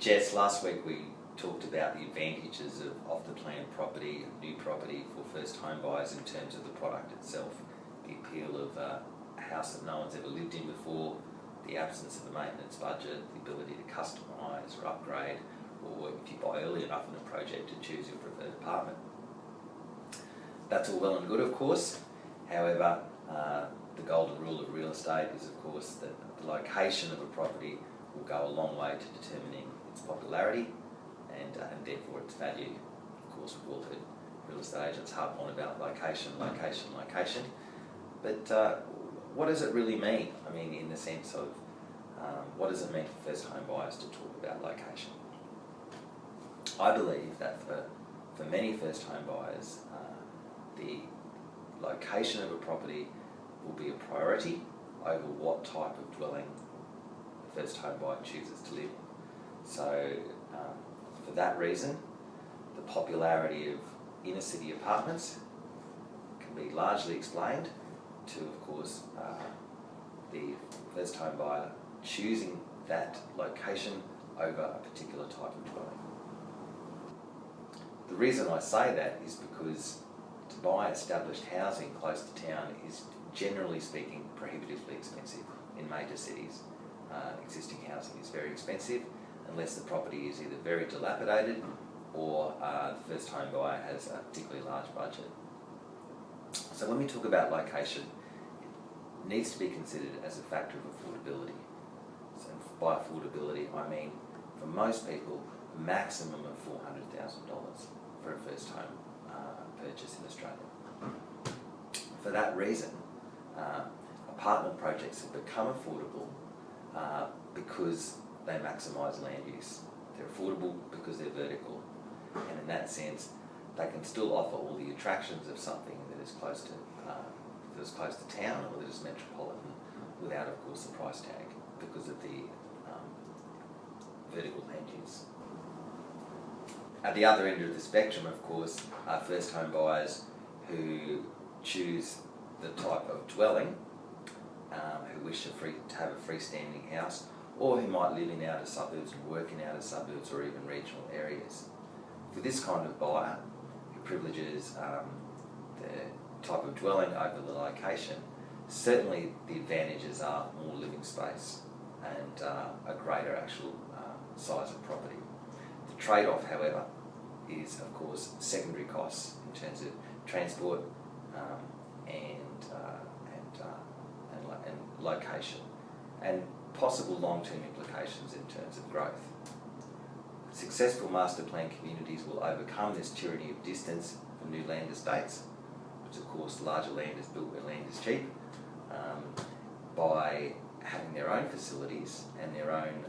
Jess, last week we talked about the advantages of off-the-plan property, new property for first home buyers in terms of the product itself, the appeal of a house that no one's ever lived in before, the absence of a maintenance budget, the ability to customise or upgrade, or if you buy early enough in a project to choose your preferred apartment. That's all well and good, of course. However, the golden rule of real estate is, of course, that the location of a property will go a long way to determining its popularity and therefore its value. Of course, we've all heard real estate agents harp on about location, location, location. But what does it really mean? I mean, in the sense of what does it mean for first home buyers to talk about location? I believe that for many first home buyers, the location of a property will be a priority over what type of dwelling the first home buyer chooses to live in. So for that reason, the popularity of inner city apartments can be largely explained to, of course, the first home buyer choosing that location over a particular type of dwelling. The reason I say that is because to buy established housing close to town is, generally speaking, prohibitively expensive in major cities. Existing housing is very expensive unless the property is either very dilapidated or the first home buyer has a particularly large budget. So when we talk about location, it needs to be considered as a factor of affordability. So by affordability, I mean, for most people, a maximum of $400,000 for a first home purchase in Australia. For that reason, apartment projects have become affordable because they maximise land use. They're affordable because they're vertical, and in that sense, they can still offer all the attractions of something that is close to town or that is metropolitan, without, of course, the price tag because of the vertical land use. At the other end of the spectrum, of course, are first home buyers who choose the type of dwelling, who wish to have a freestanding house, or who might live in outer suburbs and work in outer suburbs or even regional areas. For this kind of buyer, who privileges the type of dwelling over the location, certainly the advantages are more living space and a greater actual size of property. The trade-off, however, is, of course, secondary costs in terms of transport and location, and possible long-term implications in terms of growth. Successful master plan communities will overcome this tyranny of distance for new land estates, which, of course, larger land is built where land is cheap, by having their own facilities and their own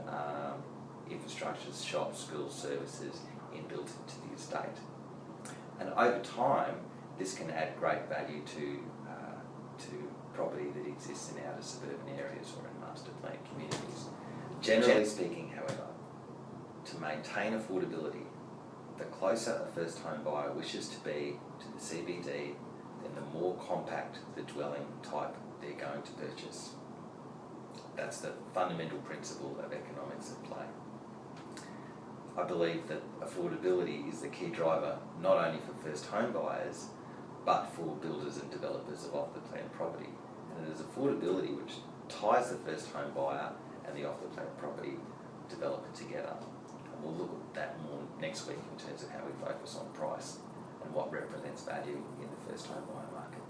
infrastructures, shops, schools, services inbuilt into the estate. And over time, this can add great value to property that exists in outer suburban areas or in master plan communities. Generally speaking, however, to maintain affordability, the closer a first home buyer wishes to be to the CBD, then the more compact the dwelling type they're going to purchase. That's the fundamental principle of economics at play. I believe that affordability is the key driver not only for first home buyers, but for builders and developers of off-the-plan property. And it is affordability which ties the first home buyer and the off-the-plan property developer together. And we'll look at that more next week in terms of how we focus on price and what represents value in the first home buyer market.